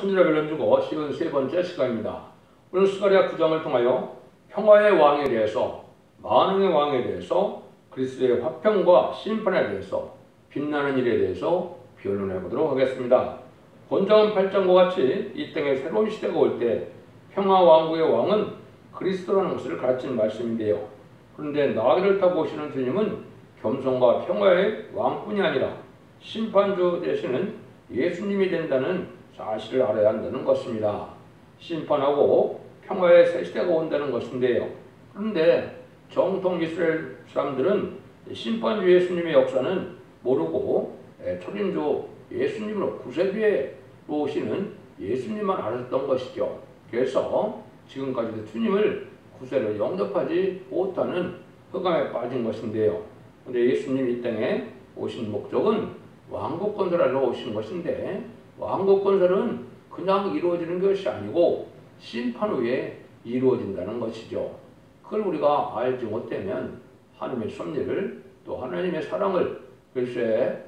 천지를 별론주고 53번째 시간입니다. 오늘 스가랴 9장을 통하여 평화의 왕에 대해서, 만왕의 왕에 대해서, 그리스도의 화평과 심판에 대해서, 빛나는 일에 대해서 변론해 보도록 하겠습니다. 본장은 8장과 같이 이 땅에 새로운 시대가 올 때 평화 왕국의 왕은 그리스도라는 것을 가르치는 말씀인데요. 그런데 나귀를 타고 오시는 주님은 겸손과 평화의 왕뿐이 아니라 심판주 되시는 예수님이 된다는 사실을 알아야 한다는 것입니다. 심판하고 평화의 새 시대가 온다는 것인데요. 그런데 정통 이스라엘 사람들은 심판주 예수님의 역사는 모르고 초림주 예수님으로 구세주에 오시는 예수님만 알았던 것이죠. 그래서 지금까지도 주님을 구세로 영접하지 못하는 흑암에 빠진 것인데요. 그런데 예수님이 이 땅에 오신 목적은 왕국 건설하러 오신 것인데, 왕국 건설은 그냥 이루어지는 것이 아니고 심판 후에 이루어진다는 것이죠. 그걸 우리가 알지 못하면 하나님의 섭리를, 또 하나님의 사랑을, 그리스도의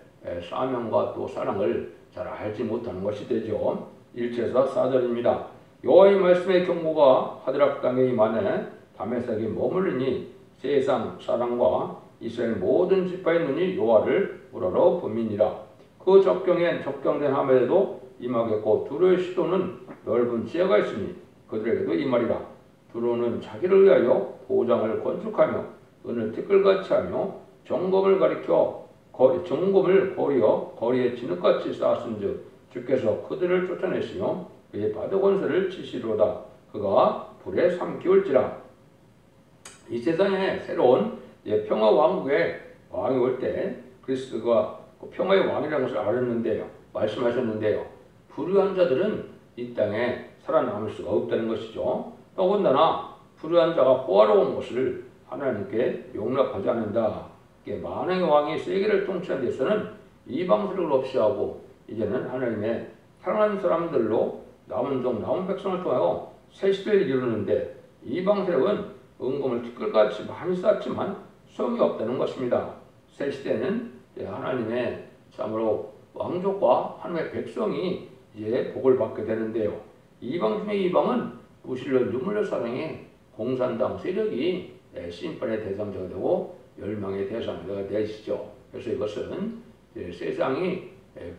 사명과 또 사랑을 잘 알지 못하는 것이 되죠. 1절에서 4절입니다. 여호와의 말씀의 경고가 하드락 땅에 임하네 다메섹에 머무르니 세상 사람과 이스라엘 모든 지파의 눈이 여호와를 우러러 봄이니라. 그 적경엔 적경된 함에도 임하겠고 두로의 시도는 넓은 지혜가 있으니 그들에게도 임하리라. 두로는 자기를 위하여 보장을 건축하며 은을 티끌같이 하며 정금을 거리어 거리에 진흙같이 쌓았은즉 주께서 그들을 쫓아내시며 그의 바드 권세를 치시리로다. 그가 불에 삼키울지라. 이 세상에 새로운 평화 왕국의 왕이 올 때 그리스도가 평화의 왕이라는 것을 알았는데요. 말씀하셨는데요. 불의한 자들은 이 땅에 살아남을 수가 없다는 것이죠. 더군다나 불의한 자가 호화로운 것을 하나님께 용납하지 않는다. 만왕의 왕이 세계를 통치한 데서는 이방 세력을 없이 하고 이제는 하나님의 사랑하는 사람들로 남은 종, 남은 백성을 통하여 새 시대를 이루는데 이방 세력은 은금을 티끌같이 많이 쌓지만 소용이 없다는 것입니다. 새 시대는 하나님의 참으로 왕족과 하나님의 백성이 이제 복을 받게 되는데요. 이방 중에 이방은 무실로 눈물로 사랑해 공산당 세력이 심판의 대상자가 되고 멸망의 대상자가 되시죠. 그래서 이것은 세상이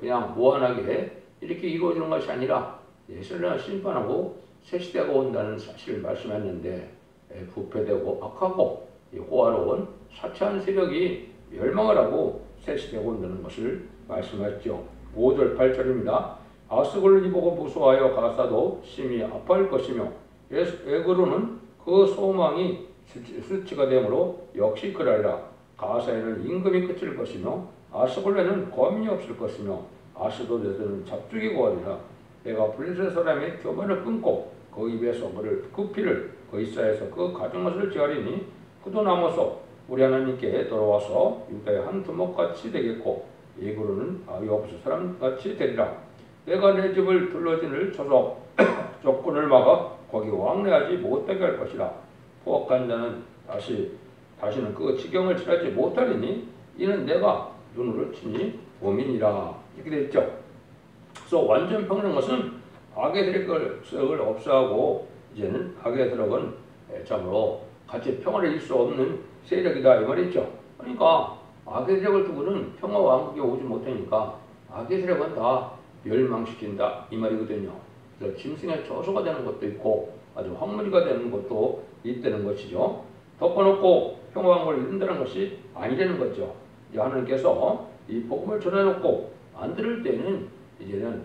그냥 무한하게 이렇게 이루어지는 것이 아니라 예수를 심판하고 새 시대가 온다는 사실을 말씀했는데, 부패되고 악하고 호화로운 사치한 세력이 멸망을 하고 새 시대가 온다는 것을 말씀하셨죠. 5절 8절입니다. 아스골론이 보고 무서워하여 가사도 심히 아파할 것이며 에그로는 그 소망이 수치가 되므로 역시 그러리라. 가사에는 임금이 그칠 것이며 아스골론에는 거민이 없을 것이며 아스도드에서는 잡죽이 고하리라. 내가 블레셋 사람의 교만을 끊고 그 입에서 그 피를 그 이사에서 그 가정것을 제하리니 그도 남아서 우리 하나님께 돌아와서 유다의 한 두목같이 되겠고 에그로는 아위 없을 사람같이 되리라. 내가 내 집을 둘러진을 쳐서 적군을 막아 거기 왕래하지 못하게 할 것이라. 포악한 자는 다시는 그 지경을 취하지 못하리니 이는 내가 눈으로 치니 범인이라. 이렇게 되어 있죠. 그래서 완전 평화는 것은 악의 세력을 없애하고 이제는 악의 세력은 참으로 같이 평화를 이룰 수 없는 세력이다 이 말이죠. 그러니까 악의 세력을 두고는 평화 왕국에 오지 못하니까 악의 세력은 다 멸망시킨다 이 말이거든요. 그래서 짐승의 저소가 되는 것도 있고 아주 황무지가 되는 것도 있다는 것이죠. 덮어놓고 평화 왕국을 이룬다는 것이 아니라는 거죠. 하나님께서 이 복음을 전해놓고 안 들을 때는 이제는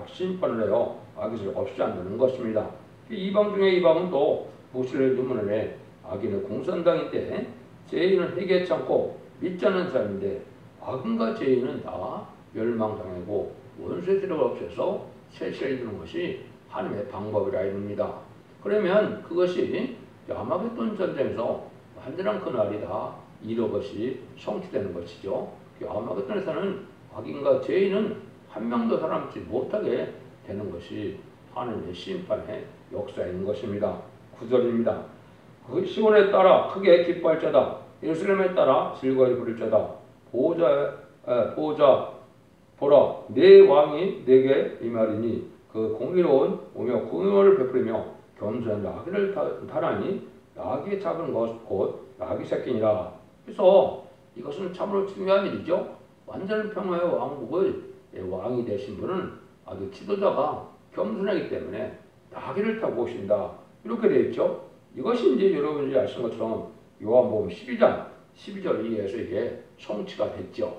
심판을 해요. 악의 세력 없이 않는 것입니다. 이방 중에 이방은 또 무시를 유문을 악인은 공산당인데 죄인은 회개치 않고 믿지 않는 사람인데 악인과 죄인은 다 멸망당하고 원수의 세력을 없애서 새 시대를 이루는 것이 하나님의 방법이라 이릅니다. 그러면 그것이 야마겟돈 전쟁에서 완전한 그날이 다 이것이 성취되는 것이죠. 야마겟돈에서는 악인과 죄인은 한 명도 살아남지 못하게 되는 것이 하나님의 심판의 역사인 것입니다. 9절입니다. 그 시온에 따라 크게 기뻐할 자다. 예루살렘에 따라 즐거이 부를 자다. 보자 보라 내 왕이 내게 임하리니 그 공의로운 오며 공의를 베풀며 겸손한 나귀를 타라니 나귀의 잡은 것 곧 나귀 새끼니라. 그래서 이것은 참으로 중요한 일이죠. 완전 평화의 왕국의 왕이 되신 분은 아주 지도자가 겸손하기 때문에 나귀를 타고 오신다. 이렇게 되어 있죠. 이것이 이제 여러분들이 아시는 것처럼 요한복음 12장 12절 이하에서 이게 성취가 됐죠.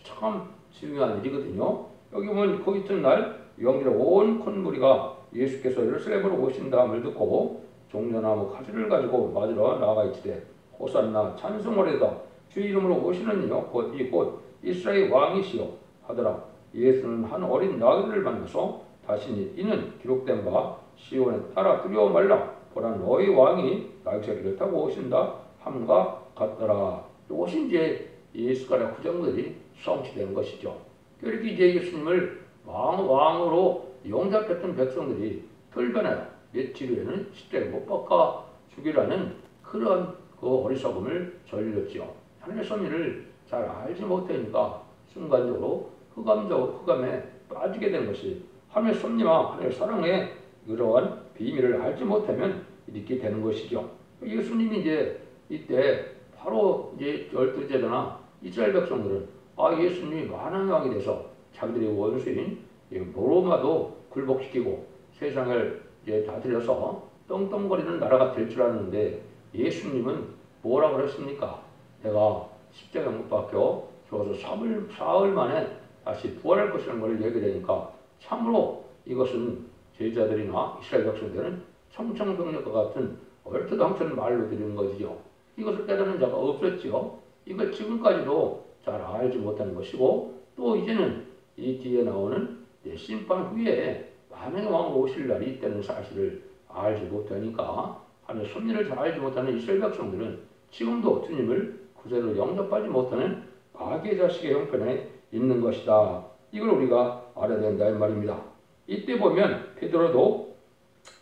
참 중요한 일이거든요. 여기 보면 그 이튿날 영들의 온 콧무리가 예수께서 예루살렘으로 오신다함을 듣고 종려나무 가지를 가지고 맞으러 나아가 있으되 호산나 찬송하리이다. 주의 이름으로 오시는 이요 곧 이스라엘 왕이시여 하더라. 예수는 한 어린 나귀를 만나서 다시니 이는 기록된 바 시온에 따라 두려워 말라. 보라 너희 왕이 나귀 새끼를 타고 오신다 함과 같더라. 이것이 이제 이 스가랴 구절들이 성취된 것이죠. 이렇게 이제 예수님을 왕으로 영접했던 백성들이 돌변하여 며칠 후에는 십자가에 못 박아 죽이라는 그런 그 어리석음을 저질렀죠. 하나님의 섭리를 잘 알지 못하니까 순간적으로 흑암에 빠지게 된 것이 하나님의 섭리와 하나님의 사랑의 이러한 비밀을 알지 못하면 이렇게 되는 것이죠. 예수님이 이제 이때 바로 이제 열두 제자나 이스라엘 백성들은 예수님이 만왕의 왕이 돼서 자기들의 원수인 로마도 굴복시키고 세상을 이제 다스려서 떵떵거리는 나라가 될 줄 알았는데 예수님은 뭐라고 그랬습니까? 내가 십자가에 못 박혀 죽어서 사흘 만에 다시 부활할 것이라는 걸 얘기하니까 참으로 이것은 제자들이나 이스라엘 백성들은 청청병력과 같은 얼토당토는 말로 드리는 것이죠. 이것을 깨닫는 자가 없었죠. 이걸 지금까지도 잘 알지 못하는 것이고 또 이제는 이 뒤에 나오는 심판 후에 만왕의 왕으로 오실 날이 있다는 사실을 알지 못하니까 하는 섭리를 잘 알지 못하는 이스라엘 백성들은 지금도 주님을 구세로 영접하지 못하는 마귀의 자식의 형편에 있는 것이다. 이걸 우리가 알아야 된다 이 말입니다. 이때 보면 베드로도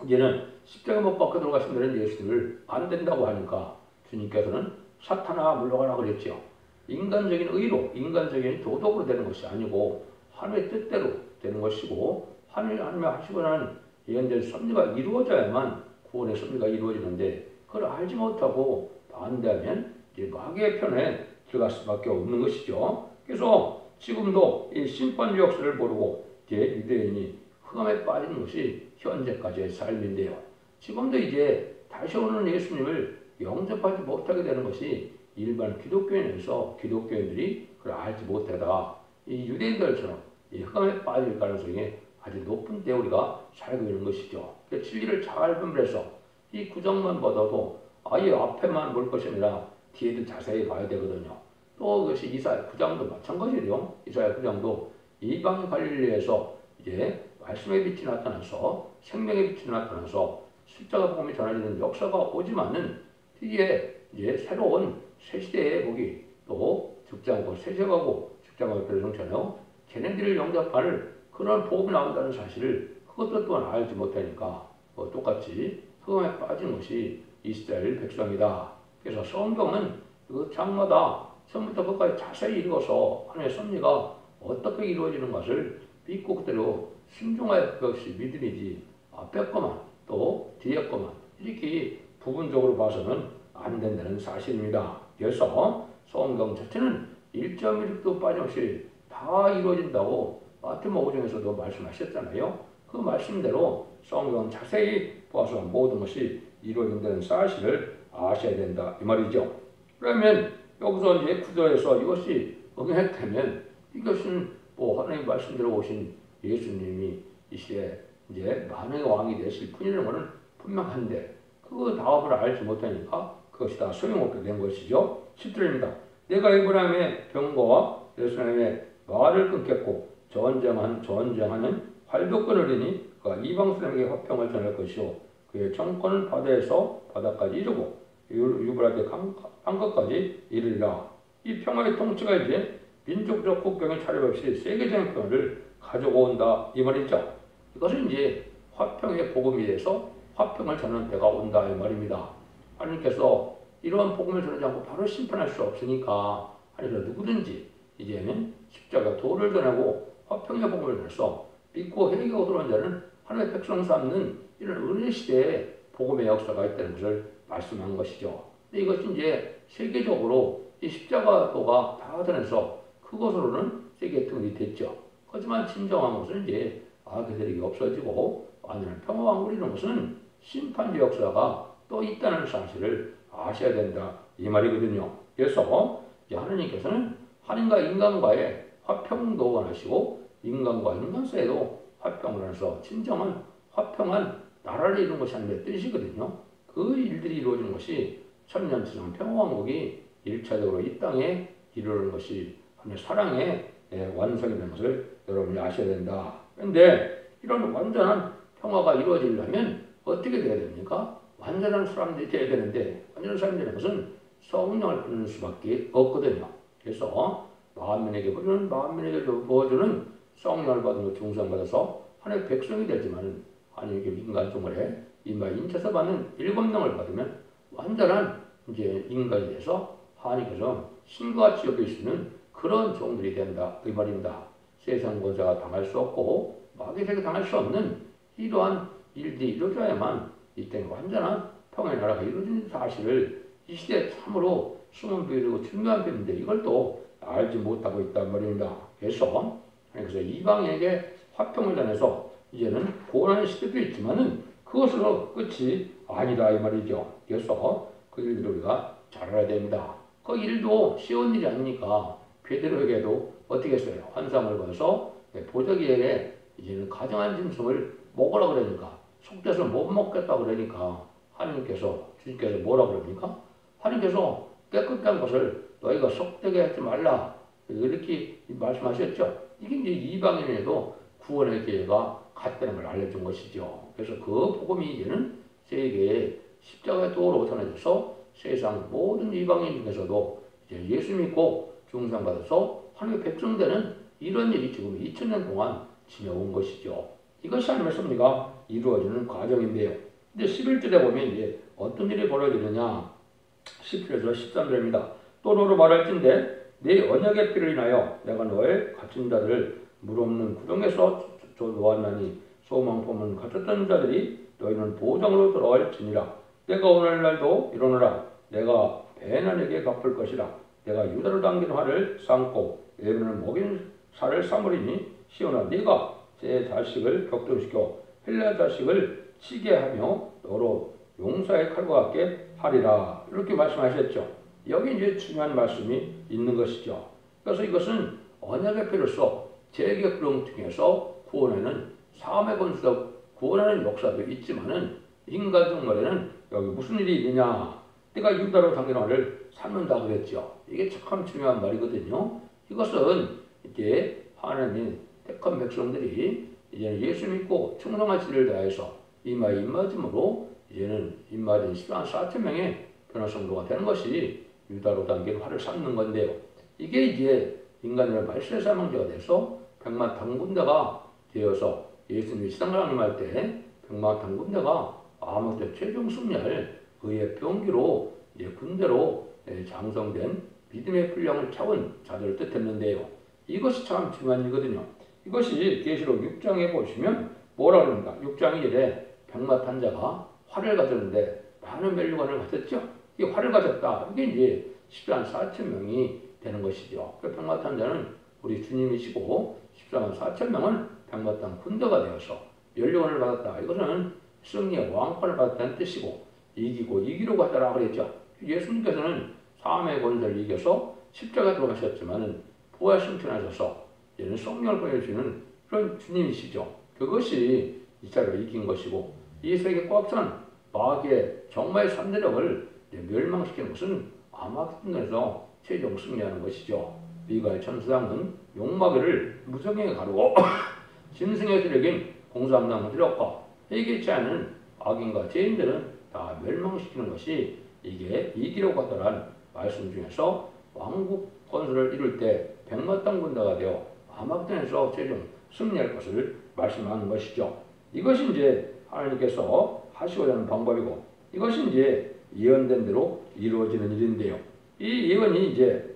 이제는 십자가에 못 박혀 들어가신 데는 예수를 안 된다고 하니까 주님께서는 사탄아 물러가라 그랬죠. 인간적인 의로, 인간적인 도덕으로 되는 것이 아니고 하나님의 뜻대로 되는 것이고 하나님이 하시고 나는 예언된 섭리가 이루어져야만 구원의 섭리가 이루어지는데 그걸 알지 못하고 반대하면 이제 마귀의 편에 들어갈 수밖에 없는 것이죠. 그래서 지금도 이 심판 역사를 모르고 이제 유대인이 흑암에 빠진 것이 현재까지의 삶인데요. 지금도 이제 다시 오는 예수님을 영접하지 못하게 되는 것이 일반 기독교인에서 기독교인들이 그걸 알지 못하다. 이 유대인들처럼 이 흑암에 빠질 가능성이 아주 높은 때 우리가 살고 있는 것이죠. 그 진리를 잘 분별해서 이 구정만 보다도 이 앞에만 볼 것이 아니라 뒤에도 자세히 봐야 되거든요. 또 그것이 이사야 9장도 마찬가지예요. 이사야 9장도 이방 갈릴리에서 이제 말씀의 빛이 나타나서 생명의 빛이 나타나서 십자가 복음이 전해지는 역사가 오지만은 뒤에 이제 새로운 새 시대의 복이 또 죽장하고 세세가고 죽장하고 별성처럼 걔네들을 영접할 그런 복음이 나온다는 사실을 그것도 또한 알지 못하니까 똑같이 흑암에 빠진 것이 이스라엘 백성이다. 그래서 성경은 그 장마다 처음부터 끝까지 자세히 읽어서 하나님의 섭리가 어떻게 이루어지는 것을 믿고 그대로 순종하여 그것이 믿음이지 앞에 것만 또 뒤에 것만 이렇게 부분적으로 봐서는 안 된다는 사실입니다. 그래서 성경 자체는 1.1도 빠짐없이 다 이루어진다고 마태복음 5장에서도 말씀하셨잖아요. 그 말씀대로 성경 자세히 보아서 모든 것이 이루어진다는 사실을 아셔야 된다 이 말이죠. 그러면 여기서 이제 구절에서 이것이 응했다면 이것은 하나님 말씀대로 오신 예수님이 이 시대에 이제 만왕의 왕이 되실 분이라는 것은 분명한데 그 다음을 알지 못하니까 그것이 다 소용없게 된 것이죠. 10절입니다. 내가 에브라임의 병거와 예루살렘의 말을 끊겠고 전쟁하는 활도 끊으리니 그가 이방 사람에게 화평을 전할 것이요 그의 정권은 바다에서 바다까지 이르고 유브라데 강가까지 이르리라. 이 평화의 통치가 이제 민족적 국경의 차례 없이 세계적인 평화를 가져온다 이 말이죠. 이것은 이제 화평의 복음이 돼서 화평을 전하는 때가 온다 이 말입니다. 하나님께서 이러한 복음을 전하지 않고 바로 심판할 수 없으니까 하나님께서 누구든지 이제는 십자가 도를 전하고 화평의 복음을 전해서 믿고 회개하고 들어온 자는 하나님의 백성 삼는 이런 은혜 시대에 복음의 역사가 있다는 것을 말씀한 것이죠. 근데 이것이 이제 세계적으로 이 십자가도가 파전해서 그것으로는 세계 통일이 됐죠. 하지만 진정한 것은 이제 그 세력이 없어지고 완전한 평화왕국이 이런 것은 심판의 역사가 또 있다는 사실을 아셔야 된다 이 말이거든요. 그래서 하나님께서는 하나님과 인간과의 화평도 원하시고 인간과 인간 사이에도 화평을 원해서 진정한 화평한 나라를 이루는 것이 하나님의 뜻이거든요. 그 일들이 이루어지는 것이 천년치성 평화왕국이 1차적으로 이 땅에 이루어지는 것이 하나님의 사랑의 완성이 되는 것을 여러분이 아셔야 된다. 그런데 이런 완전한 평화가 이루어지려면 어떻게 돼야 됩니까? 완전한 사람들이 돼야 되는데 완전한 사람이 되는 것은 성령을 받는 수밖에 없거든요. 그래서 만민에게 부어주는 성령을 받은 중생받아서 하나님의 백성이 되지만 하나님께 인간종을 인체에서 받는 7명을 받으면 완전한 이제 인간이 돼서 하나님께서 신과 같이 여길 수 있는 그런 종들이 된다 이 말입니다. 세상 권세가 당할 수 없고 마귀의 세계가 당할 수 없는 이러한 일들이 이루어져야만 이 땅에 완전한 평화의 나라가 이루어진 사실을 이 시대에 참으로 숨은 비밀이고 중요한 비밀인데 이걸 또 알지 못하고 있단 말입니다. 그래서 이방인에게 화평을 전해서 이제는 고난의 시대도 있지만은 그것으로 끝이 아니다 이 말이죠. 그래서 그 일들을 우리가 잘 알아야 됩니다. 그 일도 쉬운 일이 아니니까 베드로에게도 어떻게 했어요? 환상을 봐서 보자기에게 이제는 가정한 짐승을 먹으라 그러니까 속돼서 못 먹겠다 그러니까 주님께서 뭐라 그럽니까? 하나님께서 깨끗한 것을 너희가 속되게 하지 말라 이렇게 말씀하셨죠. 이게 이제 이방인에도 구원의 기회가 갔다는 걸 알려준 것이죠. 그래서 그 복음이 이제는 세계에 십자가의 도로 전해져서 세상 모든 이방인 중에서도 이제 예수 믿고 중생받아서 하나님의 백성 되는 이런 일이 지금 2000년 동안 지내온 것이죠. 이것이 하나님의 섭리가 이루어지는 과정인데요. 근데 11절에 보면 이제 어떤 일이 벌어지느냐 17절에서 13절입니다. 또 너로 말할진대 네 언약의 피를 인하여 내가 너의 갇힌 자들을 물 없는 구덩에서 놓았나니 소망 품은 갇혔던 자들이 너희는 보장으로 돌아갈지니라. 내가 오늘날도 이러노라. 내가 베냐민에게 갚을 것이라. 내가 유다로 당긴 화를 삼고 에브론을 먹인 살을 삼으리니 시온아 네가 제 자식을 격동시켜 헬라 자식을 치게 하며 너로 용사의 칼과 같게 하리라. 이렇게 말씀하셨죠. 여기 이제 중요한 말씀이 있는 것이죠. 그래서 이것은 언약의 피로서 재계 구름 중에서 구원하는 사함의 권수도 구원하는 역사도 있지만은 인간적 말에는 여기 무슨 일이 있느냐. 내가 유다로 당긴 화를 삼는다 그랬죠. 이게 참 중요한 말이거든요. 이것은 이제 하나님 택한 백성들이 이제는 예수 믿고 충성한 씨를 다해서 임마짐으로 이제는 임마진 14만 4천 명의 변화 성도가 되는 것이 유다로 당긴 화를 삼는 건데요. 이게 이제 인간을 말세의 사망자가 돼서 백마탄 군대가 되어서 예수님이 시상을 때 백마탄 군대가 아무튼 최종 승리할 그의 병기로 이제 군대로 장성된 믿음의 분량을 채운 자들을 뜻했는데요. 이것이 참 중요한 일이거든요. 이것이 계시록 6장에 보시면 뭐라 그럽니까? 6장 1에 백마탄 자가 활을 가졌는데 많은 멸류관을 가졌죠. 이 활을 가졌다. 이게 이제 14만 4천 명이 되는 것이죠. 그 백마탄 자는 우리 주님이시고 14만 4천 명은 백마탄 군대가 되어서 멸류관을 받았다. 이것은 승리의 왕권을 받았다는 뜻이고 이기려고 하더라 그랬죠. 예수님께서는 사함의 권세를 이겨서 십자가에 들어가셨지만은 부활 승천하셔서 이제는 성령을 보여주시는 그런 주님이시죠. 그것이 이 자리로 이긴 것이고 이 세계 꽉 찬 마귀의 정마의 산대력을 멸망시키는 것은 아마겟돈에서 최종 승리하는 것이죠. 미가의 천사장은 용마귀를 무성하게 가르고 짐승의 세력인 공삼당을 들였고 회개치 않은 악인과 죄인들은 다 멸망시키는 것이 이게 이기려고 하더란 말씀 중에서 왕국 건설을 이룰 때 백마탄 군대가 되어 아마겟돈에서 최종 승리할 것을 말씀하는 것이죠. 이것이 이제 하나님께서 하시고자 하는 방법이고 이것이 이제 예언된 대로 이루어지는 일인데요. 이 예언이 이제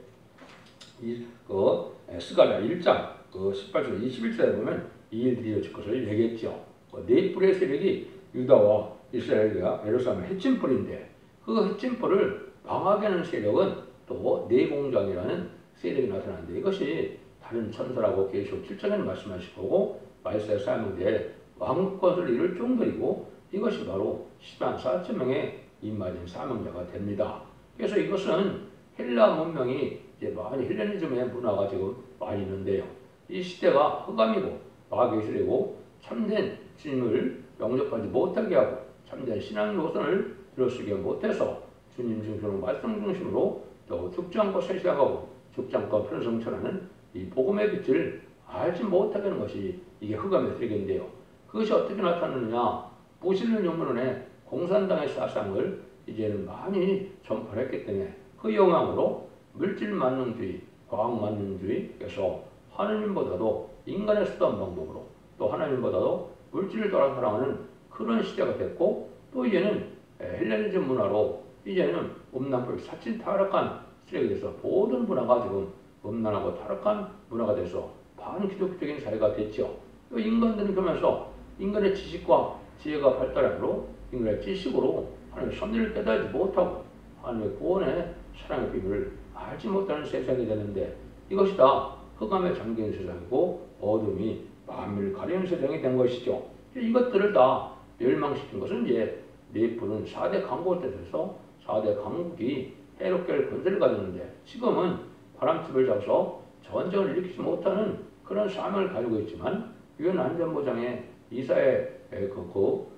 스가랴 1장 18절 21절에 보면 이 일들이 이루어질 것을 얘기했죠. 네 뿔의 세력이 유다와 이스라엘과 예루살렘의 해친뿔인데 그 해친뿔을 망하게 하는 세력은 또 내공장이라는 세력이 나타나는데 이것이 다른 천사라고 계시록 7장에는 말씀하시고 말세에 사명될 왕권을 이룰 정도이고 이것이 바로 10만 4천 명의 임마진 사명자가 됩니다. 그래서 이것은 헬라 문명이 이제 많이 헬레니즘의 문화가 지금 많이 있는데요. 이 시대가 흑암이고 마귀술이고 참된 주님을 영접하지 못하게 하고 참된 신앙 노선을 들어서게 못해서 주님 중심으로 말씀 중심으로 또 죽지 않고 세시하고 죽지 않고 편성천하는 이 복음의 빛을 알지 못하게 하는 것이 이게 흑암의 세력인데요. 그것이 어떻게 나타나느냐? 무신론 영문론의 공산당의 사상을 이제는 많이 전파했기 때문에 그 영향으로 물질 만능주의, 과학 만능주의에서 하느님보다도 인간의 수단 방법으로 또 하나님보다도 물질을 따라 살아가는 그런 시대가 됐고 또 이제는 헬레니즘 문화로 이제는 음란불 사친 타락한 시대가 돼서 모든 문화가 지금 음란하고 타락한 문화가 돼서 반기독적인 사회가 됐죠. 또 인간들은 그러면서 인간의 지식과 지혜가 발달함으로 인간의 지식으로 하나님의 섭리를 깨달지 못하고 하나님의 구원의 사랑의 비밀을 알지 못하는 세상이 되는데 이것이 다 흑암에 잠긴 세상이고 어둠이 만민을 가리는 세상이 된 것이죠. 이것들을 다 멸망시킨 것은 이제 네뿔은 4대 강국 때에서 4대 강국이 해롭게 권세를 가졌는데 지금은 바람집을 잡아서 전쟁을 일으키지 못하는 그런 사명을 가지고 있지만 유엔 안전보장에 이사의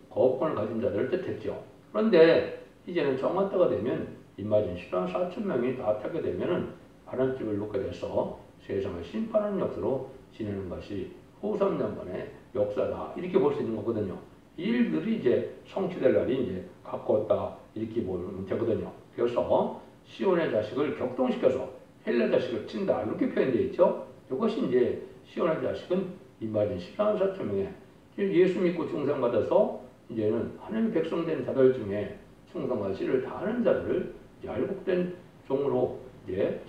거업권을 가진 자들을 뜻했죠. 그런데 이제는 정한 때가 되면 임마진 10만 4천 명이 다 타게 되면은 바람집을 놓게 돼서 세상을 심판하는 역사로 지내는 것이 후 3년간의 역사다 이렇게 볼 수 있는 거거든요. 이 일들이 이제 성취될 날이 이제 가까웠다 이렇게 보면 되거든요. 그래서 시온의 자식을 격동시켜서 헬라 자식을 친다 이렇게 표현되어 있죠. 이것이 이제 시온의 자식은 임마진 14만 4천 명의 예수 믿고 중상받아서 이제는 하나님의 백성된 자들 중에 충성과 씨를 다하는 자들을 얄국된 종으로 이제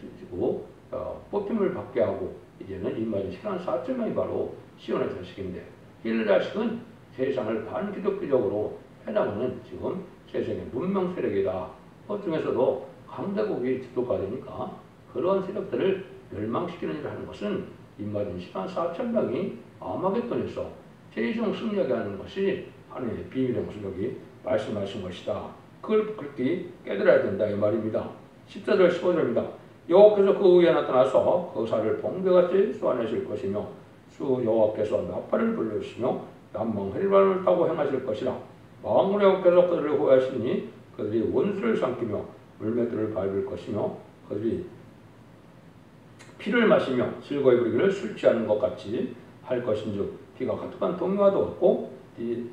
뽑힘을 받게 하고 이제는 임마진 14만 4천 명이 바로 시온의 자식인데 헬라 자식은 세상을 반기독교적으로 해나가는 지금 세상의 문명 세력이다. 그 중에서도 강대국이 주도가 되니까 그러한 세력들을 멸망시키는 일을 하는 것은 임마진 10만 4천 명이 아마겟돈에서 최종 승리하게 하는 것이 하나님의 비밀의 목소리 말씀하신 것이다. 그걸 그렇게 깨달아야 된다 이 말입니다. 14절 15절입니다. 여호와께서 그 위에 나타나서 그 살을 번개같이 쏘아내실 것이며 주 여호와께서 나팔을 불러주시며 남방 헬반을 타고 행하실 것이라. 만군의 여호와께서 그들을 호하시니 그들이 원수를 삼키며 물매들을 밟을 것이며 그들이 피를 마시며 즐거이 부리기를 술 취하는 것 같이 할 것인즉 피가 가득한 동요와도 없고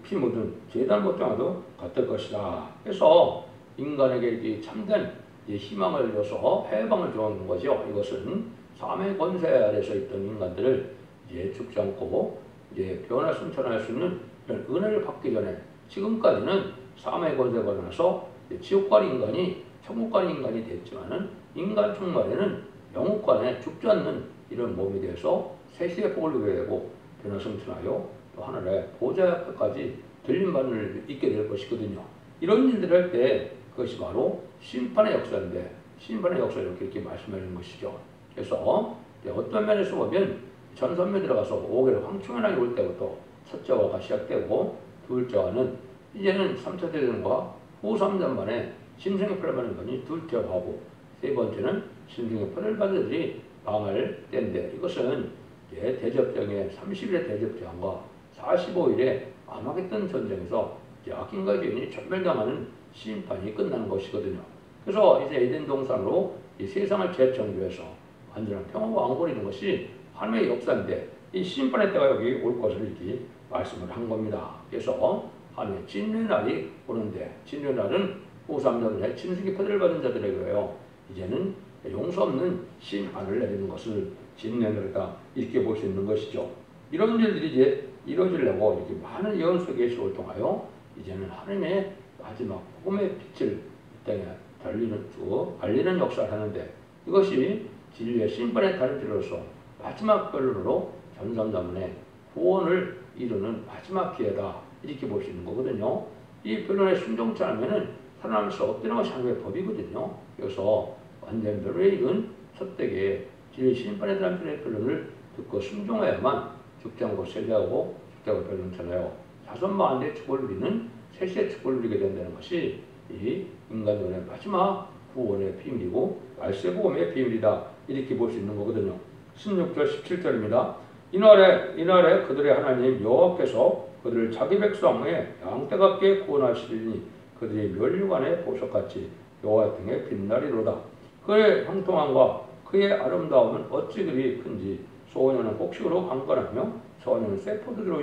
피 묻은 제단 못장화도 같을 것이다. 그래서 인간에게 이렇게 참된 희망을 줘서 해방을 주는 거죠. 이것은 삶의 권세 아래서 있던 인간들을 이제 죽지 않고 이제 변화 승천할 수 있는 이런 은혜를 받기 전에 지금까지는 삶의 권세가 일어나서 지옥 간 인간이 천국 간 인간이 됐지만은 인간 총말에는 영국간에 죽지 않는 이런 몸이 돼서 세시의 복을 누리게 되고 변화 승천하여 또 하늘의 보좌 앞에까지 들림받을 있게 될 것이거든요. 이런 일들을 할 때 그것이 바로 심판의 역사인데 심판의 역사를 이렇게 말씀하는 것이죠. 그래서 어떤 면에서 보면 전선면 들어가서 5개월 황충연왕이 올 때부터 첫째 화가 시작되고 둘째 화는 이제는 3차 대전과 후 3년 만에 심생의 표를 받는 것이 둘째 화고 세 번째는 심생의 표를 받은 들이 망할 때인데 이것은 대접정의 30일의 대접정과 45일의 아마겟돈 전쟁에서 악인과 죄인이 전멸당하는 심판이 끝나는 것이거든요. 그래서 이제 에덴 동산으로 이 세상을 재창조해서 완전한 평화와 왕국을 이루는 것이 하나님의 역사인데 이 심판의 때가 여기 올 것을 이렇게 말씀을 한 겁니다. 그래서 하나님의 진노의 날이 오는데 진노의 날은 후 3년에 짐승의 표를 받은 자들에게요. 이제는 용서 없는 심판을 내리는 것을 진노의 날이다 이렇게 볼 수 있는 것이죠. 이런 일들이 이제 이루어지려고 이렇게 많은 예언서 계시를 통하여 이제는 하나님의 마지막 복음의 빛을 이 땅에 알리는 역사를 하는데 이것이 진리의 심판의 달인으로서 마지막 결론으로 전삼자문의 구원을 이루는 마지막 기회다. 이렇게 볼 수 있는 거거든요. 이 변론에 순종치 않으면 살아남을 수 없다는 것이 하나님의 법이거든요. 그래서 완전 변론에 이른 첫대에 진리 심판에 대한 변론을 듣고 순종해야만 죽지 않고 세대하고 죽지 않고 변론잖아요. 자손만대의 축복을 누리는 세시의 축복을 누리게 된다는 것이 이 인간론의 마지막 구원의 비밀이고 말세복음의 비밀이다. 이렇게 볼 수 있는 거거든요. 16절 17절입니다. 이날에 그들의 하나님 여호와께서 그들을 자기 백성의 양떼같게 구원하시리니 그들이 멸류관의 보석같이 여호와 등에 빛나리로다. 그의 형통함과 그의 아름다움은 어찌 그리 큰지 소년은 곡식으로 강건하며 소년은 세포들로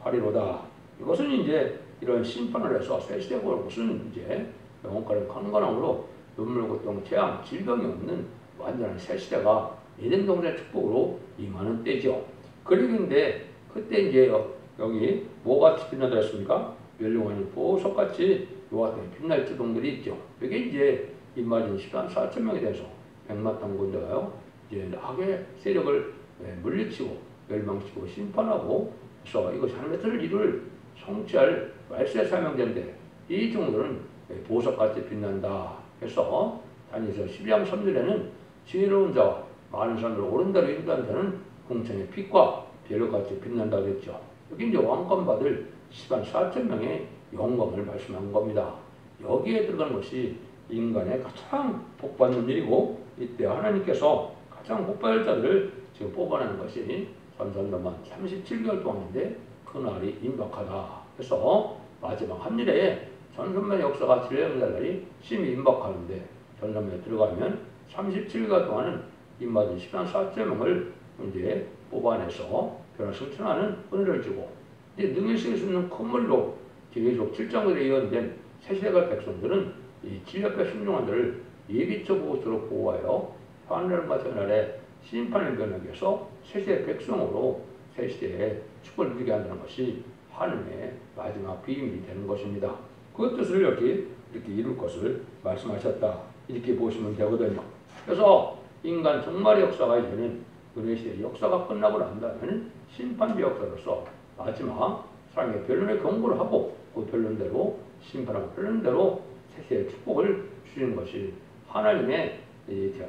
하리로다. 이것은 이제 이런 심판을 해서 새 시대가 올 것은 이제 영혼과의 강건함으로 눈물, 고통, 재앙, 질병이 없는 완전한 새 시대가 에덴 동산의 축복으로 임하는 때죠. 그리고인데 그때 이제 여기 뭐같이 빛나다 했습니까? 멸류관이 보석같이 여호와 등에 빛날 주동들이 있죠. 이게 이제 임마진 14,000명에 대해서 백마탄 군대가요 이제 악의 세력을 물리치고 멸망시키고 심판하고 그래서 이것이 하나님의 뜻을 이룰 성취할 말세 사명제인데 이 종들은 보석같이 빛난다. 그래서 다니엘서 12장 3절에는 지혜로운 자와 많은 사람들 옳은 대로 인도한 자는 공창의 빛과 별같이 빛난다 그랬죠. 여기 이제 왕권 받을 104,000명의 영광을 말씀한 겁니다. 여기에 들어간 것이 인간의 가장 복받는 일이고 이때 하나님께서 가장 복받을 자들을 지금 뽑아내는 것이 선선도만 37개월 동안인데 그날이 임박하다. 그래서 마지막 한 일에 전선의 역사가 진행될 심히 임박하는데 전선에 들어가면 37개월 동안은 임마진 14,000명을 이제 뽑아내서 변화 승천하는 은혜를 주고 이제 능히 쓸 수 있는 큰 물로 계속 7장으로 예언된 새시대갈 백성들은 이 진리앞에 순종한 자를 예비처 보호처로 보호하여 하늘과 전날에 심판의 변혁에서 새시대 백성으로 새시대에 축복을 누리게 한다는 것이 하나님의 마지막 비밀이 되는 것입니다. 그 뜻을 이렇게 이룰 것을 말씀하셨다. 이렇게 보시면 되거든요. 그래서 인간 종말의 역사가 이제는 은혜시대의 역사가 끝나고 난다면 심판의 역사로서 마지막 사랑의 변론의 경고를 하고 그 변론대로 심판하고 변론대로 세세의 축복을 주시는 것이 하나님의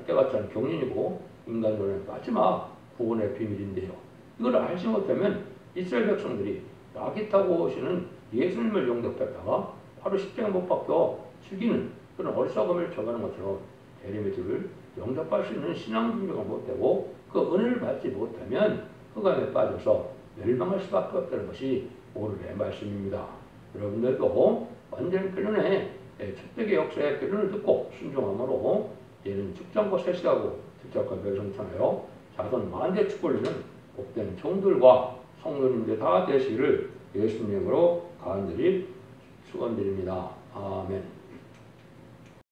때같지 않은 경륜이고 인간론의 마지막 구원의 비밀인데요. 이걸 알지 못하면 이스라엘 백성들이 낙이 타고 오시는 예수님을 영접했다가 바로 십자가에 못 박혀 죽이는 그런 어리석음을 저가는 것처럼 대리미들을 영접할 수 있는 신앙 준비가 못되고 그 은혜를 받지 못하면 흑암에 빠져서 멸망할 수밖에 없다는 것이 오늘의 말씀입니다. 여러분들도 완전 변론의 첫대의 역사의 변론을 듣고 순종함으로 얘는 죽장과 세시하고 직접과 멸성천하여 자손 만대 축복을 이루는 복된 종들과 성도님들 다 되시기를 예수님으로 간절히 축원드립니다. 아멘.